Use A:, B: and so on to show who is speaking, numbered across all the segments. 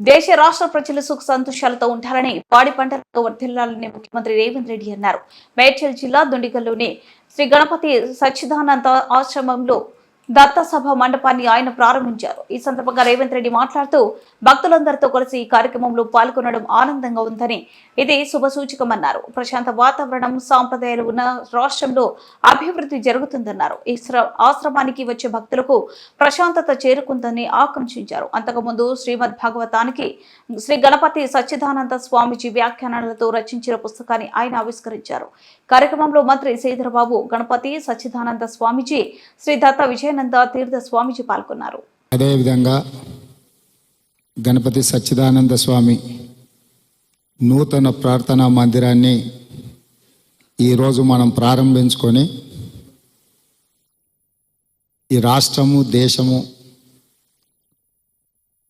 A: దేశ రాష్ట్ర ప్రజలు సుఖ సంతోషాలతో ఉండాలని, పాడి పంటలతో వర్ధిల్లాలని ముఖ్యమంత్రి రేవంత్ రెడ్డి అన్నారు. మేడ్చల్ జిల్లా దుండిగల్లోని శ్రీ గణపతి సచ్చిదానంద ఆశ్రమంలో దత్త సభ మండపాన్ని ఆయన ప్రారంభించారు. ఈ సందర్భంగా రేవంత్ రెడ్డి మాట్లాడుతూ భక్తులందరితో కలిసి ఈ కార్యక్రమంలో పాల్గొనడం ఆనందంగా ఉందని, ఇది శుభసూచకమన్నారు. ప్రశాంత వాతావరణం, సాంప్రదాయాలు ఉన్న రాష్ట్రంలో అభివృద్ధి జరుగుతుందన్నారు. ఈ ఆశ్రమానికి వచ్చే భక్తులకు ప్రశాంతత చేరుకుందని ఆకాంక్షించారు. అంతకుముందు శ్రీమద్ భాగవతానికి శ్రీ గణపతి సచ్చిదానంద స్వామిజీ వ్యాఖ్యానాలతో రచించిన పుస్తకాన్ని ఆయన ఆవిష్కరించారు. కార్యక్రమంలో మంత్రి శ్రీధరబాబు, గణపతి సచ్చిదానంద స్వామిజీ, శ్రీ దత్త విజయానంద తీర్థ స్వామిజీ పాల్గొన్నారు.
B: అదేవిధంగా గణపతి సచ్చిదానంద స్వామి నూతన ప్రార్థనా మందిరాన్ని ఈరోజు మనం ప్రారంభించుకొని ఈ రాష్ట్రము, దేశము,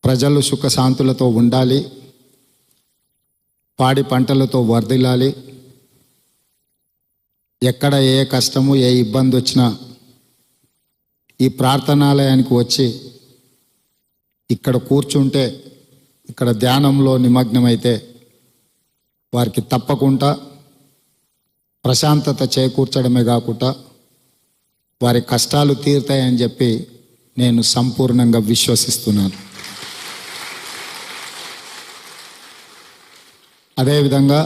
B: ప్రజలు సుఖశాంతులతో ఉండాలి, పాడి పంటలతో వర్ధిల్లాలి, ఎక్కడ ఏ కష్టము, ఏ ఇబ్బంది వచ్చినా ఈ ప్రార్థనాలయానికి వచ్చి ఇక్కడ కూర్చుంటే, ఇక్కడ ధ్యానంలో నిమగ్నమైతే వారికి తప్పకుండా ప్రశాంతత చేకూర్చడమే కాకుండా వారి కష్టాలు తీరుతాయని చెప్పి నేను సంపూర్ణంగా విశ్వసిస్తున్నాను. అదేవిధంగా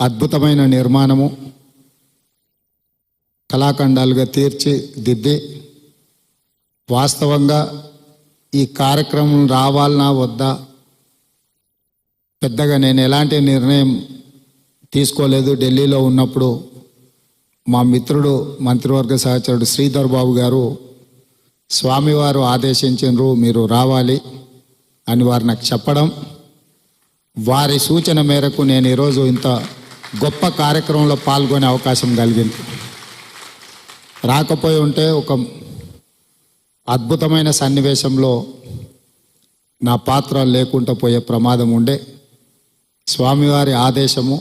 B: అద్భుతమైన నిర్మాణము, కళాఖండాలుగా తీర్చిదిద్ది వాస్తవంగా ఈ కార్యక్రమం రావాలనా వద్దా పెద్దగా నేను ఎలాంటి నిర్ణయం తీసుకోలేదు. ఢిల్లీలో ఉన్నప్పుడు మా మిత్రుడు, మంత్రివర్గ సహచరుడు శ్రీధర్ బాబు గారు స్వామివారు ఆదేశించారు మీరు రావాలి అని వారు నాకు చెప్పడం, వారి సూచన మేరకు నేను ఈరోజు ఇంత గొప్ప కార్యక్రమంలో పాల్గొనే అవకాశం కలిగింది. రాకపోయి ఉంటే ఒక అద్భుతమైన సన్నివేశంలో నా పాత్ర లేకుండా పోయే ప్రమాదం ఉండే. స్వామివారి ఆదేశము,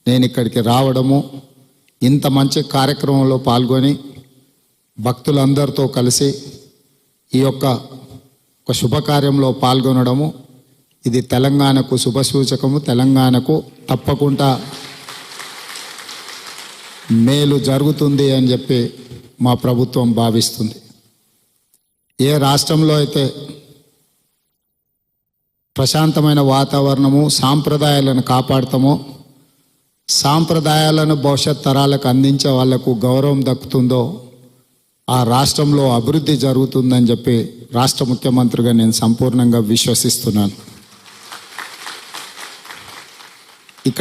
B: నేను ఇక్కడికి రావడము, ఇంత మంచి కార్యక్రమంలో పాల్గొని భక్తులందరితో కలిసి ఈ ఒక శుభకార్యంలో పాల్గొనడము, ఇది తెలంగాణకు శుభసూచకము. తెలంగాణకు తప్పకుండా మేలు జరుగుతుంది అని చెప్పి మా ప్రభుత్వం భావిస్తుంది. ఏ రాష్ట్రంలో అయితే ప్రశాంతమైన వాతావరణము, సాంప్రదాయాలను కాపాడుతామో, సాంప్రదాయాలను భవిష్యత్ తరాలకు అందించే వాళ్లకు గౌరవం దక్కుతుందో ఆ రాష్ట్రంలో అభివృద్ధి జరుగుతుందని చెప్పి రాష్ట్ర ముఖ్యమంత్రిగా నేను సంపూర్ణంగా విశ్వసిస్తున్నాను.